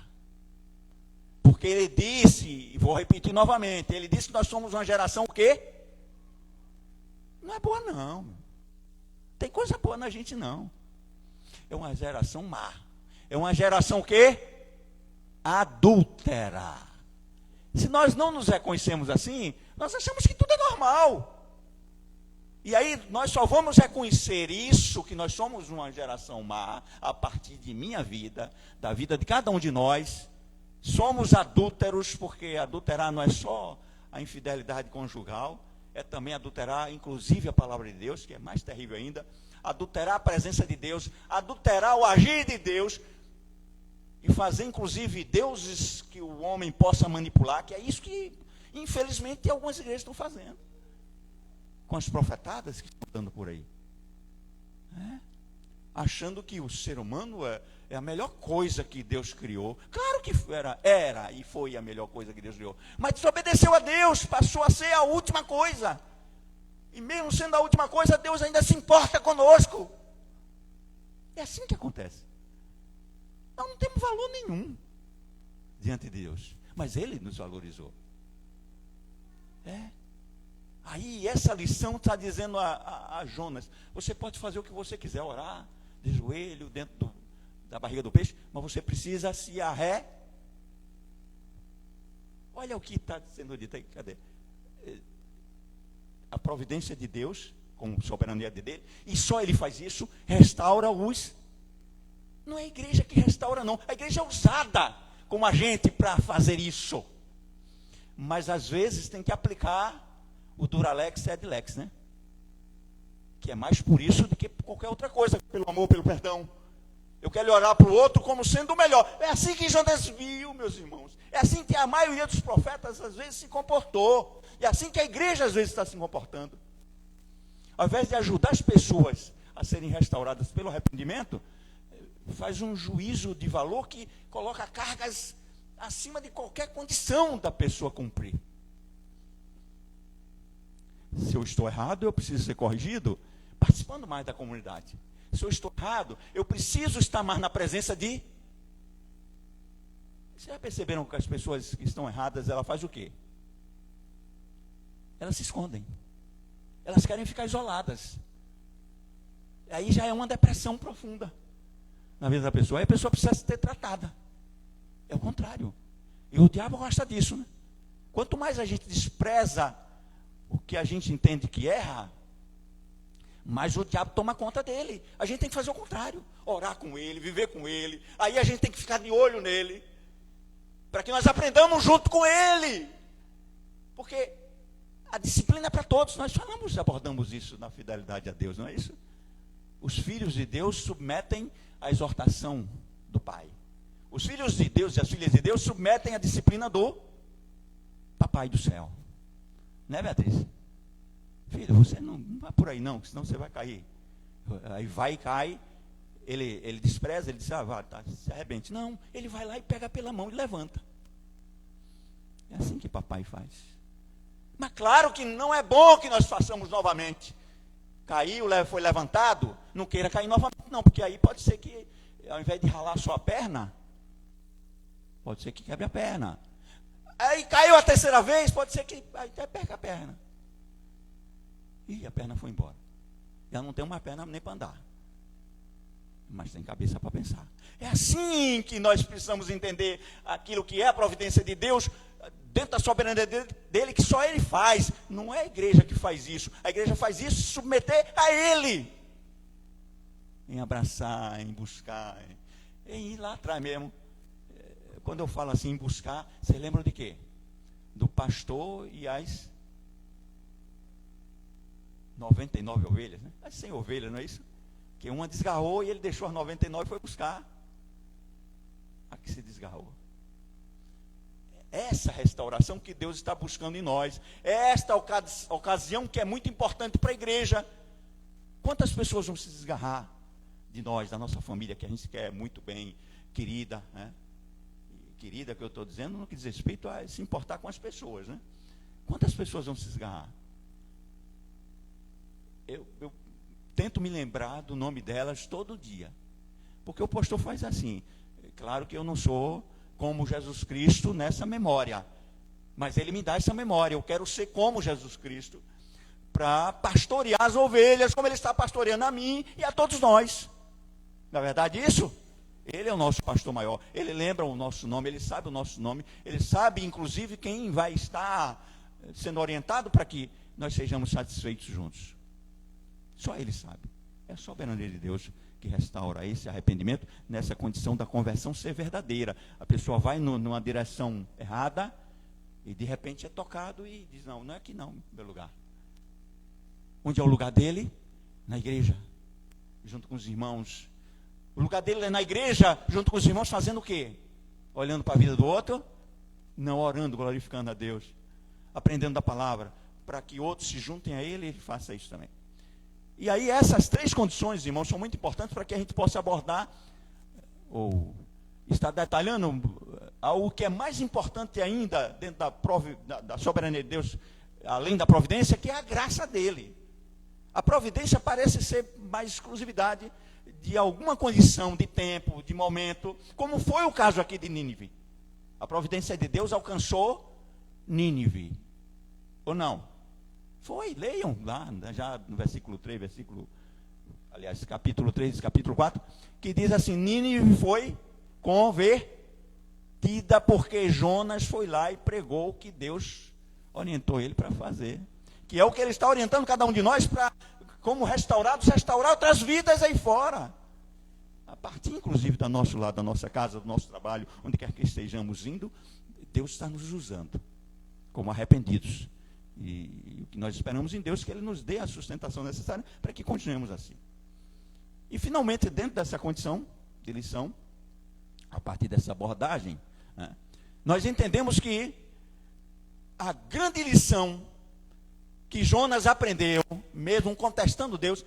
Porque ele disse, e vou repetir novamente, ele disse que nós somos uma geração o quê? Não é boa não. Tem coisa boa na gente não. É uma geração má. É uma geração o quê? Adúltera. Se nós não nos reconhecemos assim, nós achamos que tudo é normal. E aí nós só vamos reconhecer isso, que nós somos uma geração má, a partir de minha vida, da vida de cada um de nós. Somos adúlteros, porque adulterar não é só a infidelidade conjugal, é também adulterar, inclusive, a palavra de Deus, que é mais terrível ainda, adulterar a presença de Deus, adulterar o agir de Deus, e fazer, inclusive, deuses que o homem possa manipular, que é isso que, infelizmente, algumas igrejas estão fazendo, com as profetadas que estão dando por aí. Achando que o ser humano é a melhor coisa que Deus criou. Claro que era e foi a melhor coisa que Deus criou. Mas desobedeceu a Deus, passou a ser a última coisa. E mesmo sendo a última coisa, Deus ainda se importa conosco. É assim que acontece. Nós não temos valor nenhum diante de Deus, mas Ele nos valorizou. Aí essa lição está dizendo a Jonas: você pode fazer o que você quiser, orar de joelho dentro da barriga do peixe, mas você precisa se Olha o que está sendo dito aí, cadê? A providência de Deus, com soberania dele, e só Ele faz isso, restaura os... Não é a igreja que restaura, não. A igreja é usada como agente para fazer isso. Mas às vezes tem que aplicar o Duralex e Edilex, né? Que é mais por isso do que por qualquer outra coisa, pelo amor, pelo perdão. Eu quero orar para o outro como sendo o melhor. É assim que Jonas viu, meus irmãos. É assim que a maioria dos profetas às vezes se comportou. E é assim que a igreja às vezes está se comportando. Ao invés de ajudar as pessoas a serem restauradas pelo arrependimento, faz um juízo de valor que coloca cargas acima de qualquer condição da pessoa cumprir. Se eu estou errado, eu preciso ser corrigido participando mais da comunidade. Se eu estou errado, eu preciso estar mais na presença de... Vocês já perceberam que as pessoas que estão erradas, elas fazem o quê? Elas se escondem. Elas querem ficar isoladas. Aí já é uma depressão profunda na vida da pessoa. Aí a pessoa precisa ser tratada. É o contrário. E o diabo gosta disso, né? Quanto mais a gente despreza o que a gente entende que erra, mais o diabo toma conta dele. A gente tem que fazer o contrário. Orar com ele, viver com ele. Aí a gente tem que ficar de olho nele, para que nós aprendamos junto com ele. Porque a disciplina é para todos. Nós abordamos isso na fidelidade a Deus, não é isso? Os filhos de Deus submetem a exortação do Pai. Os filhos de Deus e as filhas de Deus submetem a disciplina do Papai do céu. Né, Beatriz? Filha, você não vai por aí não, senão você vai cair. Aí vai e cai, ele despreza, ele diz, vai, tá, se arrebente. Não, ele vai lá e pega pela mão e levanta. É assim que papai faz. Mas claro que não é bom que nós façamos novamente. Caiu, foi levantado, não queira cair novamente não, porque aí pode ser que, ao invés de ralar só a perna, pode ser que quebre a perna. Aí caiu a terceira vez, pode ser que aí até perca a perna. E a perna foi embora. Já não tem uma perna nem para andar. Mas tem cabeça para pensar. É assim que nós precisamos entender aquilo que é a providência de Deus, dentro da soberania dele, que só Ele faz. Não é a igreja que faz isso. A igreja faz isso se submeter a Ele. Em abraçar, em buscar, em ir lá atrás mesmo. Quando eu falo assim, em buscar, vocês lembram de quê? Do pastor e as 99 ovelhas, né? As 100 ovelhas, não é isso? Que uma desgarrou e ele deixou as 99 e foi buscar a que se desgarrou. Essa restauração que Deus está buscando em nós. É esta ocasião que é muito importante para a igreja. Quantas pessoas vão se desgarrar de nós, da nossa família, que a gente quer muito bem, querida, né? Querida, que eu estou dizendo, no que diz respeito a se importar com as pessoas, né? Quantas pessoas vão se desgarrar? Eu tento me lembrar do nome delas todo dia, porque o pastor faz assim. Claro que eu não sou como Jesus Cristo nessa memória, mas ele me dá essa memória. Eu quero ser como Jesus Cristo, para pastorear as ovelhas, como ele está pastoreando a mim e a todos nós. Não é verdade isso? Ele é o nosso pastor maior, ele lembra o nosso nome, ele sabe o nosso nome, ele sabe inclusive quem vai estar sendo orientado para que nós sejamos satisfeitos juntos. Só Ele sabe. É a soberania de Deus que restaura esse arrependimento nessa condição da conversão ser verdadeira. A pessoa vai numa direção errada e de repente é tocado e diz, não é aqui não, meu lugar. Onde é o lugar dele? Na igreja, junto com os irmãos. O lugar dele é na igreja, junto com os irmãos, fazendo o quê? Olhando para a vida do outro? Não, orando, glorificando a Deus, aprendendo da palavra, para que outros se juntem a ele e ele faça isso também. E aí essas três condições, irmãos, são muito importantes para que a gente possa abordar, ou estar detalhando algo que é mais importante ainda, dentro da soberania de Deus, além da providência, que é a graça dele. A providência parece ser mais exclusividade de alguma condição, de tempo, de momento, como foi o caso aqui de Nínive. A providência de Deus alcançou Nínive, ou não? Foi, leiam lá, já no versículo 3, capítulo 3, capítulo 4, que diz assim: Nínive foi convertida porque Jonas foi lá e pregou o que Deus orientou ele para fazer. Que é o que ele está orientando cada um de nós para, como restaurados, restaurar outras vidas aí fora. A partir, inclusive, do nosso lado, da nossa casa, do nosso trabalho, onde quer que estejamos indo, Deus está nos usando como arrependidos. E o que nós esperamos em Deus é que Ele nos dê a sustentação necessária para que continuemos assim. E, finalmente, dentro dessa condição de lição, a partir dessa abordagem, né, nós entendemos que a grande lição que Jonas aprendeu, mesmo contestando Deus,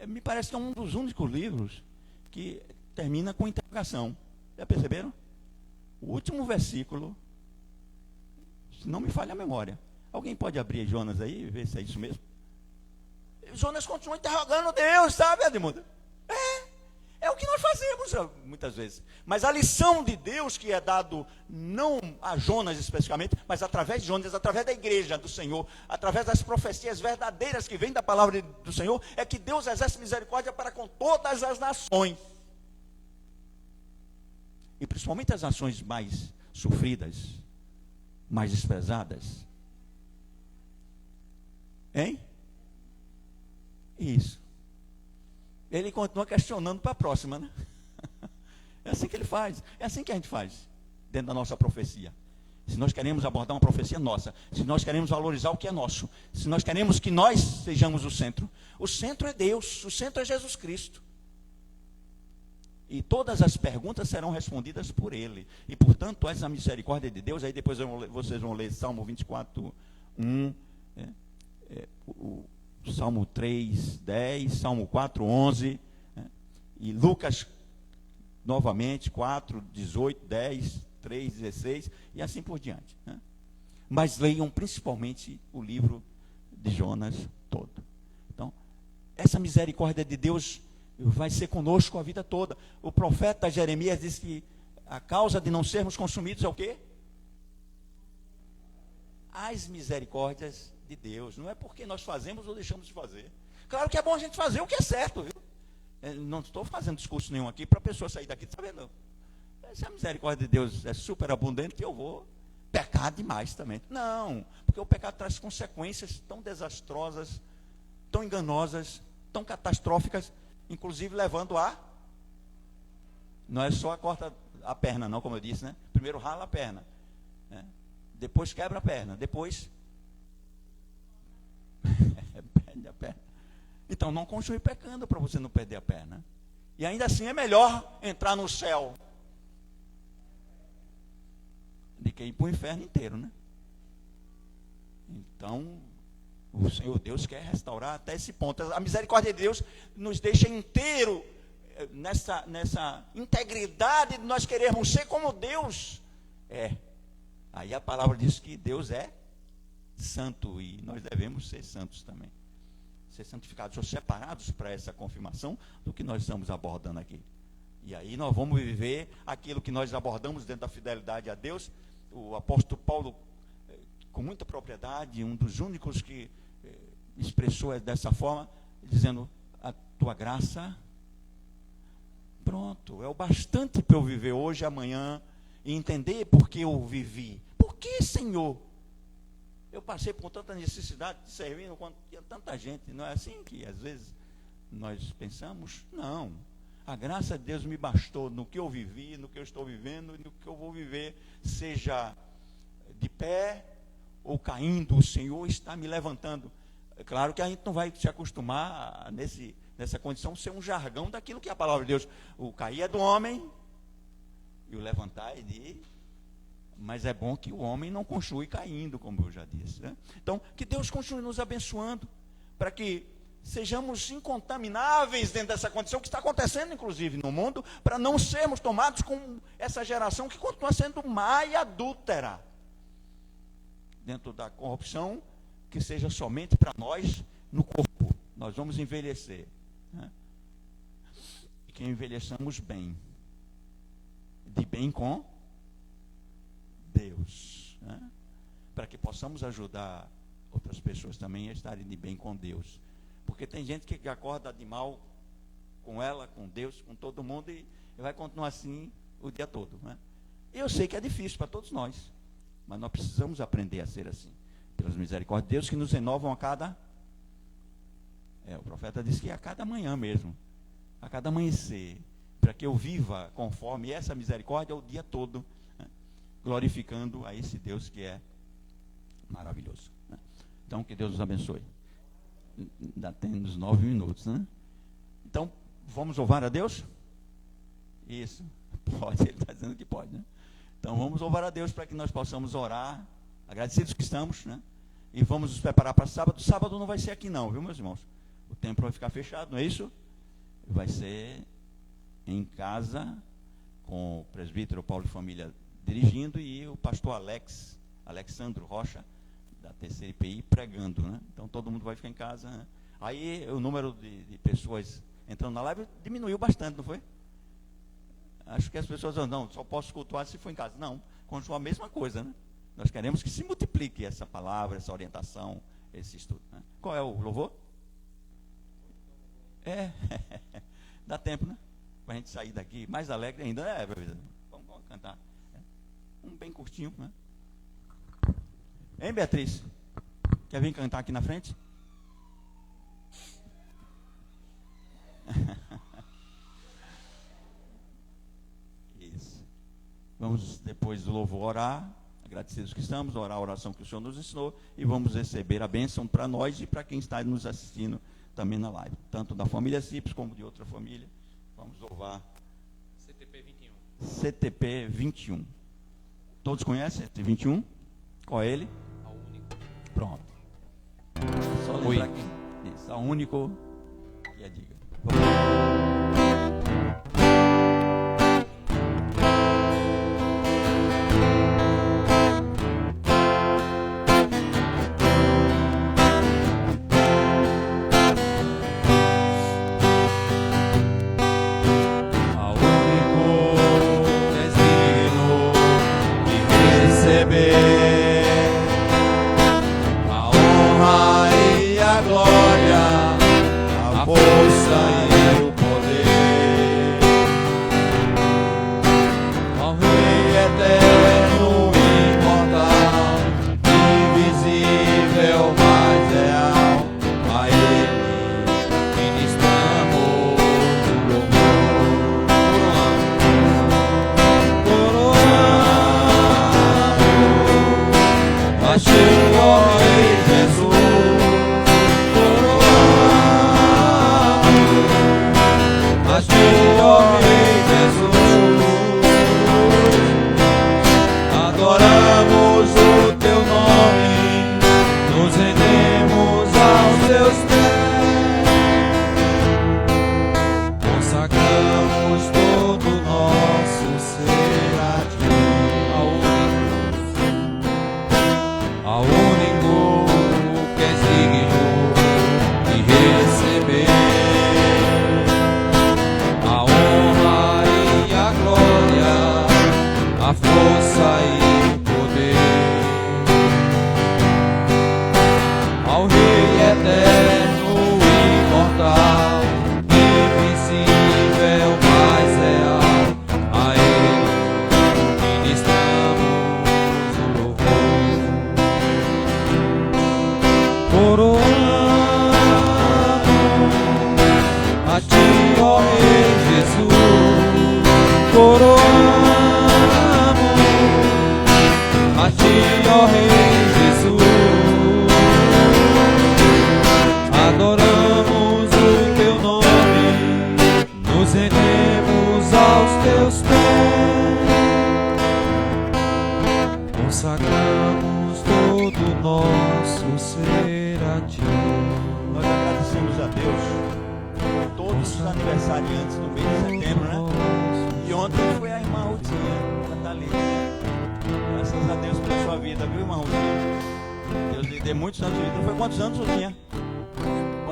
me parece que é um dos únicos livros que termina com interrogação. Já perceberam? O último versículo, se não me falha a memória. Alguém pode abrir Jonas aí e ver se é isso mesmo? Jonas continua interrogando Deus, sabe, Edmundo? É o que nós fazemos muitas vezes. Mas a lição de Deus que é dado não a Jonas especificamente, mas através de Jonas, através da igreja do Senhor, através das profecias verdadeiras que vêm da palavra do Senhor, é que Deus exerce misericórdia para com todas as nações. E principalmente as nações mais sofridas, mais desprezadas. Hein? Isso. Ele continua questionando para a próxima, né? É assim que ele faz. É assim que a gente faz dentro da nossa profecia. Se nós queremos abordar uma profecia nossa, se nós queremos valorizar o que é nosso, se nós queremos que nós sejamos o centro é Deus, o centro é Jesus Cristo. E todas as perguntas serão respondidas por Ele. E, portanto, essa misericórdia de Deus, aí depois vocês vão ler Salmo 24, 1, o Salmo 3, 10, Salmo 4, 11, né? E Lucas, novamente, 4, 18, 10, 3, 16, e assim por diante. Né? Mas leiam principalmente o livro de Jonas todo. Então, essa misericórdia de Deus vai ser conosco a vida toda. O profeta Jeremias diz que a causa de não sermos consumidos é o quê? As misericórdias de Deus. Não é porque nós fazemos ou deixamos de fazer. Claro que é bom a gente fazer o que é certo, viu? Eu não estou fazendo discurso nenhum aqui para a pessoa sair daqui sabendo. Se a misericórdia de Deus é super abundante, eu vou pecar demais também. Não, porque o pecado traz consequências tão desastrosas, tão enganosas, tão catastróficas, inclusive levando a... Não é só corta a perna, não, como eu disse, né? Primeiro rala a perna, né? Depois quebra a perna, depois perde a perna. Então não continue pecando para você não perder a perna. E ainda assim é melhor entrar no céu do que ir para o inferno inteiro, né? Então o Senhor Deus quer restaurar até esse ponto. A misericórdia de Deus nos deixa inteiro nessa integridade de nós querermos ser como Deus é. Aí a palavra diz que Deus é santo e nós devemos ser santos também. Ser santificados ou separados para essa confirmação do que nós estamos abordando aqui. E aí nós vamos viver aquilo que nós abordamos dentro da fidelidade a Deus. O apóstolo Paulo, com muita propriedade, um dos únicos que expressou dessa forma, dizendo: a tua graça, pronto, é o bastante para eu viver hoje, amanhã, e entender por que eu vivi. Por que, Senhor? Eu passei por tanta necessidade de servir, quando tinha tanta gente. Não é assim que às vezes nós pensamos? Não. A graça de Deus me bastou no que eu vivi, no que eu estou vivendo, no que eu vou viver, seja de pé ou caindo, o Senhor está me levantando. É claro que a gente não vai se acostumar nessa condição ser um jargão daquilo que é a palavra de Deus. O cair é do homem e o levantar é de... Mas é bom que o homem não continue caindo, como eu já disse, né? Então, que Deus continue nos abençoando, para que sejamos incontamináveis dentro dessa condição que está acontecendo, inclusive, no mundo, para não sermos tomados com essa geração que continua sendo má e adúltera. Dentro da corrupção, que seja somente para nós no corpo, nós vamos envelhecer, né? E que envelheçamos bem, de bem com Deus, né? Para que possamos ajudar outras pessoas também a estarem de bem com Deus. Porque tem gente que acorda de mal com ela, com Deus, com todo mundo e vai continuar assim o dia todo, né? Eu sei que é difícil para todos nós, mas nós precisamos aprender a ser assim, pelas misericórdias de Deus que nos renovam a cada... o profeta disse que a cada manhã mesmo, a cada amanhecer, para que eu viva conforme essa misericórdia o dia todo, né? Glorificando a esse Deus que é maravilhoso, né? Então, que Deus nos abençoe. Ainda temos 9 minutos, né? Então, vamos louvar a Deus? Isso, pode, ele está dizendo que pode, né? Então, vamos louvar a Deus para que nós possamos orar, agradecidos que estamos, né? E vamos nos preparar para sábado. Sábado não vai ser aqui não, viu, meus irmãos? O templo vai ficar fechado, não é isso? Vai ser em casa, com o presbítero Paulo e família dirigindo e o pastor Alexandro Rocha, da terceira IPI, pregando, né? Então todo mundo vai ficar em casa, né? Aí o número de pessoas entrando na live diminuiu bastante, não foi? Acho que as pessoas não, só posso cultuar se for em casa. Não, continua a mesma coisa, né? Nós queremos que se multiplique essa palavra, essa orientação, esse estudo, né? Qual é o louvor? Dá tempo, né? Para a gente sair daqui mais alegre ainda. Vamos cantar. Um bem curtinho, né? Hein, Beatriz? Quer vir cantar aqui na frente? Isso. Vamos, depois do louvor, orar, agradecidos que estamos, orar a oração que o Senhor nos ensinou, e vamos receber a bênção para nós e para quem está nos assistindo também na live, tanto da família Cips como de outra família. Vamos louvar CTP 21. CTP 21. Todos conhecem CTP 21? Qual é ele? A única. Pronto. Só lembrar que isso, a único que a diga.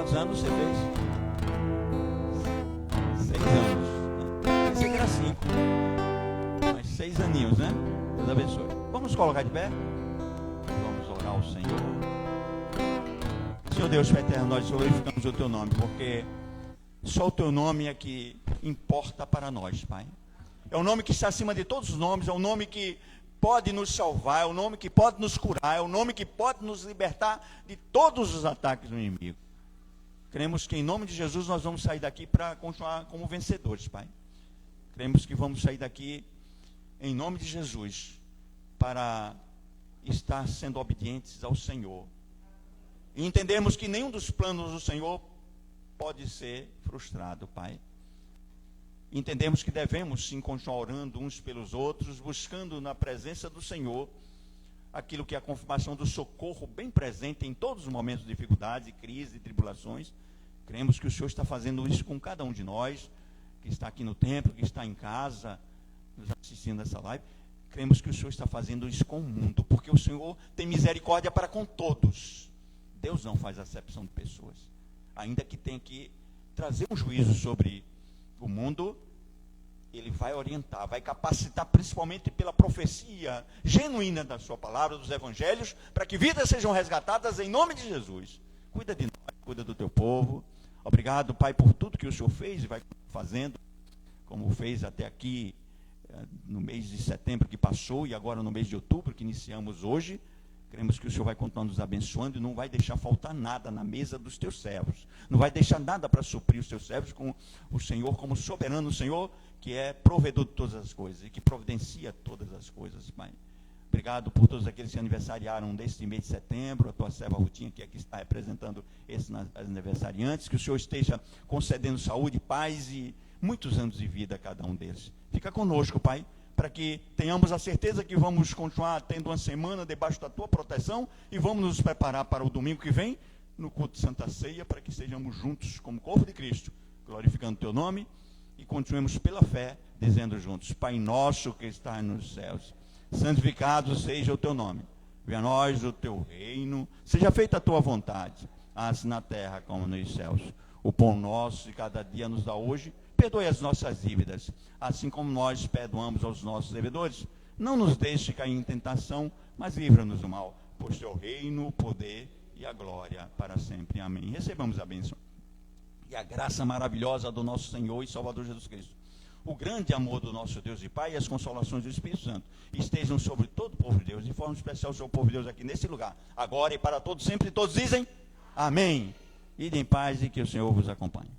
Quantos anos você fez? 6 anos. Pensei que era 5. Mas 6 aninhos, né? Deus abençoe. Vamos colocar de pé? Vamos orar ao Senhor. Senhor Deus eterno, nós glorificamos o Teu nome, porque só o Teu nome é que importa para nós, Pai. É o nome que está acima de todos os nomes, é o nome que pode nos salvar, é o nome que pode nos curar, é o nome que pode nos libertar de todos os ataques do inimigo. Cremos que em nome de Jesus nós vamos sair daqui para continuar como vencedores, Pai. Cremos que vamos sair daqui em nome de Jesus para estar sendo obedientes ao Senhor. E entendemos que nenhum dos planos do Senhor pode ser frustrado, Pai. Entendemos que devemos sim continuar orando uns pelos outros, buscando na presença do Senhor aquilo que é a confirmação do socorro bem presente em todos os momentos de dificuldade, crise e tribulações. Cremos que o Senhor está fazendo isso com cada um de nós, que está aqui no templo, que está em casa, nos assistindo essa live. Cremos que o Senhor está fazendo isso com o mundo, porque o Senhor tem misericórdia para com todos. Deus não faz acepção de pessoas. Ainda que tenha que trazer um juízo sobre o mundo, Ele vai orientar, vai capacitar, principalmente pela profecia genuína da sua palavra, dos evangelhos, para que vidas sejam resgatadas em nome de Jesus. Cuida de nós, cuida do teu povo. Obrigado, Pai, por tudo que o Senhor fez e vai fazendo, como fez até aqui, no mês de setembro que passou, e agora no mês de outubro, que iniciamos hoje. Cremos que o Senhor vai continuar nos abençoando e não vai deixar faltar nada na mesa dos teus servos. Não vai deixar nada para suprir os teus servos, com o Senhor como soberano, o Senhor que é provedor de todas as coisas e que providencia todas as coisas, Pai. Obrigado por todos aqueles que aniversariaram deste mês de setembro, a tua serva Rutinha, que aqui está representando esses aniversariantes, que o Senhor esteja concedendo saúde, paz e muitos anos de vida a cada um deles. Fica conosco, Pai, para que tenhamos a certeza que vamos continuar tendo uma semana debaixo da tua proteção e vamos nos preparar para o domingo que vem, no culto de Santa Ceia, para que estejamos juntos como corpo de Cristo, glorificando o teu nome e continuemos pela fé, dizendo juntos: Pai nosso que está nos céus, santificado seja o teu nome, venha a nós o teu reino, seja feita a tua vontade, assim na terra como nos céus. O pão nosso de cada dia nos dá hoje, perdoe as nossas dívidas, assim como nós perdoamos aos nossos devedores. Não nos deixe cair em tentação, mas livra-nos do mal, pois teu reino, o poder e a glória para sempre. Amém. Recebamos a bênção e a graça maravilhosa do nosso Senhor e Salvador Jesus Cristo. O grande amor do nosso Deus e Pai e as consolações do Espírito Santo estejam sobre todo o povo de Deus, de forma especial sobre o povo de Deus aqui nesse lugar, agora e para todos sempre. Todos dizem amém. Ide em paz e que o Senhor vos acompanhe.